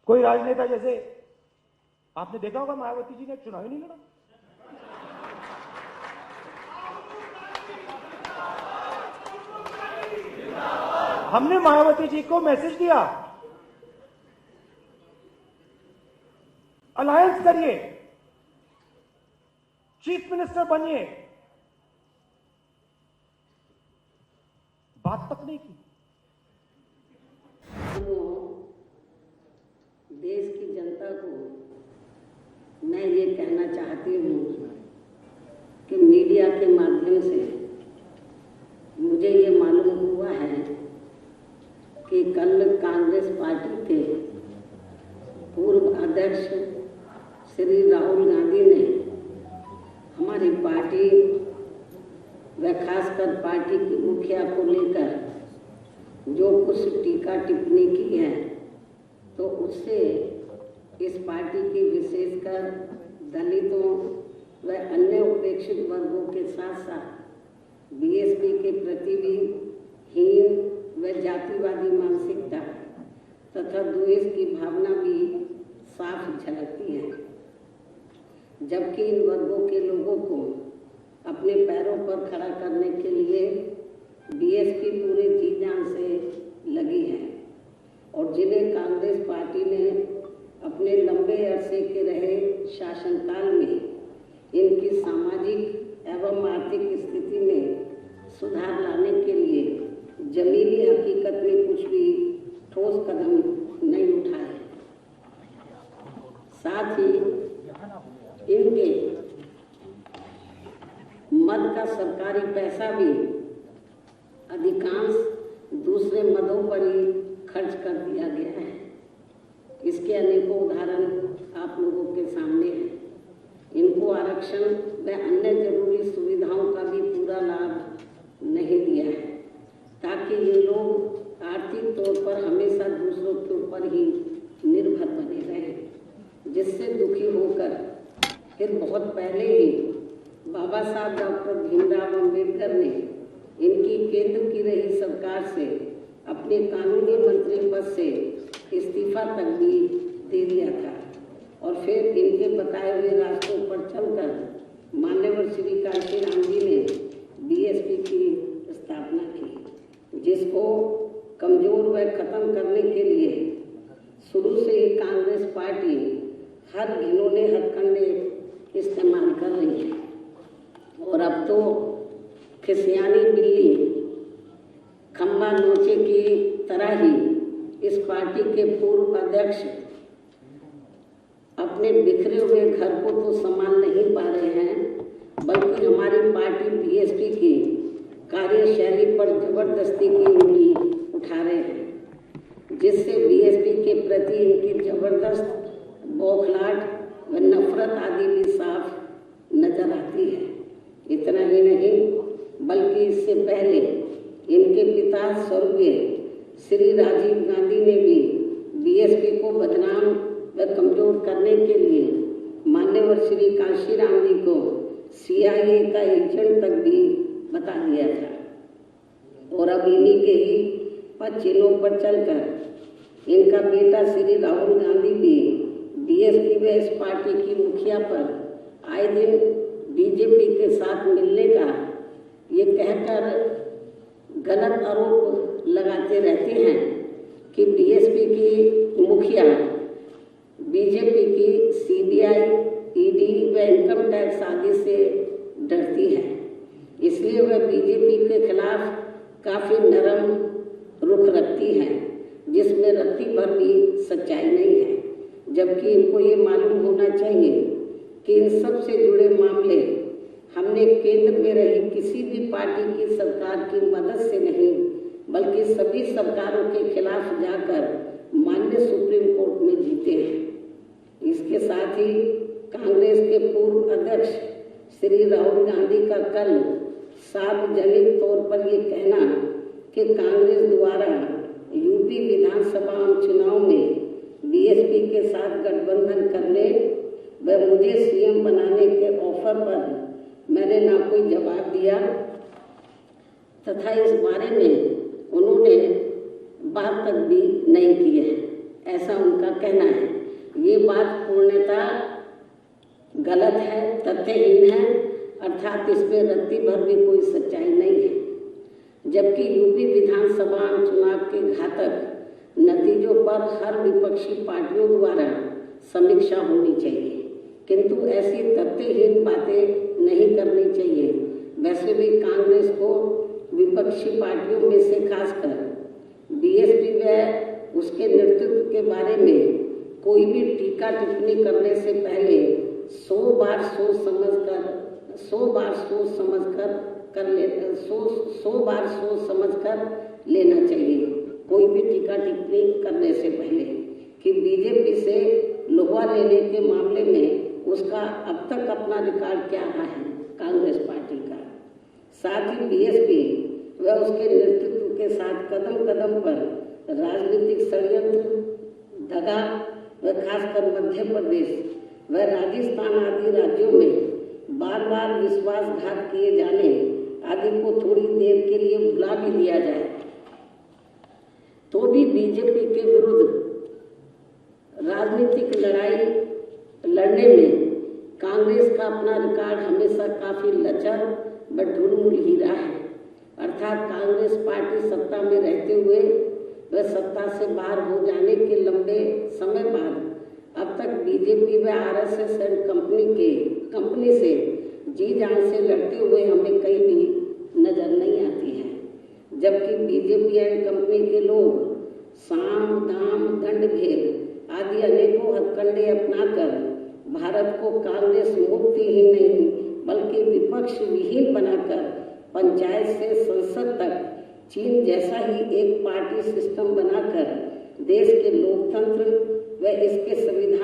कोई राजनेता, जैसे आपने देखा होगा मायावती जी ने चुनाव ही नहीं लड़ा। हमने मायावती जी को मैसेज दिया, अलायंस करिए, चीफ मिनिस्टर बनिए, बात तक नहीं की। देश की जनता को मैं ये कहना चाहती हूँ कि मीडिया के माध्यम से मुझे ये मालूम हुआ है कि कल कांग्रेस पार्टी के पूर्व अध्यक्ष श्री राहुल गांधी ने हमारी पार्टी व खासकर पार्टी की मुखिया को लेकर जो कुछ टीका टिप्पणी की है, तो उससे इस पार्टी की विशेषकर दलितों व अन्य उपेक्षित वर्गों के साथ साथ बीएसपी के प्रति भी हीन व जातिवादी मानसिकता तथा द्वेष की भावना भी साफ झलकती है। जबकि इन वर्गों के लोगों को अपने पैरों पर खड़ा करने के लिए बीएसपी पूरे जी जान से लगी है और जिन्हें कांग्रेस पार्टी ने अपने लंबे अरसे के रहे शासनकाल में इनकी सामाजिक एवं आर्थिक स्थिति में सुधार लाने के लिए जमीनी हकीकत में कुछ भी ठोस कदम नहीं उठाए। साथ ही इनके मद का सरकारी पैसा भी अधिकांश दूसरे मदों पर ही खर्च कर दिया गया है। इसके अनेकों उदाहरण आप लोगों के सामने हैं। इनको आरक्षण व अन्य जरूरी सुविधाओं का भी पूरा लाभ नहीं दिया है, ताकि ये लोग आर्थिक तौर पर हमेशा दूसरों के ऊपर ही निर्भर बने रहें, जिससे दुखी होकर फिर बहुत पहले ही बाबा साहब डॉक्टर भीमराव अम्बेडकर ने इनकी केंद्र की रही सरकार से अपने कानूनी मंत्री पद से इस्तीफा तक भी दे दिया था और फिर इनके बताए हुए रास्तों पर चलकर मान्यवर श्री कांशीराम जी ने बीएसपी की स्थापना की, जिसको कमजोर व खत्म करने के लिए शुरू से ही कांग्रेस पार्टी हर घिनौने हथकंडे इस्तेमाल कर रही है। और अब तो खिसियानी बिल्ली खम्बा नोचे की तरह ही इस पार्टी के पूर्व अध्यक्ष अपने बिखरे हुए घर को तो संभाल नहीं पा रहे हैं, बल्कि हमारी पार्टी बीएसपी की कार्यशैली पर जबरदस्ती की उंगली उठा रहे हैं, जिससे बीएसपी के प्रति इनकी जबरदस्त बौखलाहट व नफरत आदि भी साफ नजर आती है। इतना ही नहीं, बल्कि इससे पहले इनके पिता स्वर्गीय श्री राजीव गांधी ने भी बीएसपी को बदनाम व कमजोर करने के लिए मान्यवर श्री कांशीराम जी को सीआईए का एजेंट तक भी बता दिया था। और अब इन्हीं के ही पद चिन्हों पर चलकर इनका बेटा श्री राहुल गांधी भी बीएसपी व इस पार्टी की मुखिया पर आए दिन बीजेपी के साथ मिलने का ये कहकर गलत आरोप लगाते रहते हैं कि बीएसपी की मुखिया बीजेपी की सीबीआई, ईडी व इनकम टैक्स आदि से डरती है, इसलिए वह बीजेपी के खिलाफ काफी नरम रुख रखती है, जिसमें रत्ती भर भी सच्चाई नहीं है। जबकि इनको ये मालूम होना चाहिए कि इन सब से जुड़े मामले हमने केंद्र में रही किसी भी पार्टी की सरकार की मदद से नहीं, बल्कि सभी सरकारों के खिलाफ जाकर माननीय सुप्रीम कोर्ट में जीते हैं। इसके साथ ही कांग्रेस के पूर्व अध्यक्ष श्री राहुल गांधी का कल सार्वजनिक तौर पर ये कहना कि कांग्रेस द्वारा यूपी विधानसभा चुनाव में बीएसपी के साथ गठबंधन करने व मुझे सीएम बनाने के ऑफर पर मैंने ना कोई जवाब दिया तथा इस बारे में उन्होंने बात तक भी नहीं की है। ऐसा उनका कहना है। ये बात पूर्णतः गलत है, तथ्यहीन है, अर्थात इसमें रत्ती भर भी कोई सच्चाई नहीं है। जबकि यूपी विधानसभा चुनाव के घातक नतीजों पर हर विपक्षी पार्टियों द्वारा समीक्षा होनी चाहिए, किंतु ऐसी तथ्यहीन बातें नहीं करनी चाहिए। वैसे भी कांग्रेस को विपक्षी पार्टियों में से खासकर बीएसपी व उसके नेतृत्व के बारे में कोई भी टीका टिप्पणी करने से पहले 100 बार सोच समझ कर लेना चाहिए। कोई भी टीका टिप्पणी करने से पहले कि बीजेपी से लोहा लेने के मामले में उसका अब तक अपना रिकॉर्ड क्या रहा है कांग्रेस पार्टी का। साथ ही बीएसपी व उसके नेतृत्व के साथ कदम कदम पर राजनीतिक षड्यंत्र, दगा व खासकर मध्य प्रदेश व राजस्थान आदि राज्यों में बार बार विश्वासघात किए जाने आदि को थोड़ी देर के लिए भुला भी दिया जाए तो भी बीजेपी के विरुद्ध राजनीतिक लड़ाई लड़ने में कांग्रेस का अपना रिकॉर्ड हमेशा काफी लचर व ढुलमुल ही रहा है। अर्थात कांग्रेस पार्टी सत्ता में रहते हुए व सत्ता से बाहर हो जाने के लंबे समय बाद अब तक बीजेपी व आरएसएस एंड कंपनी से जी जान से लड़ते हुए हमें कहीं भी नजर नहीं आती है। जबकि बीजेपी एंड कंपनी के लोग साम दाम दंड भेद आदि अनेकों हथकंडे अपनाकर भारत को कांग्रेस मुक्त ही नहीं बल्कि विपक्ष विहीन बनाकर पंचायत से संसद तक चीन जैसा ही एक पार्टी सिस्टम बनाकर देश के लोकतंत्र व इसके संविधान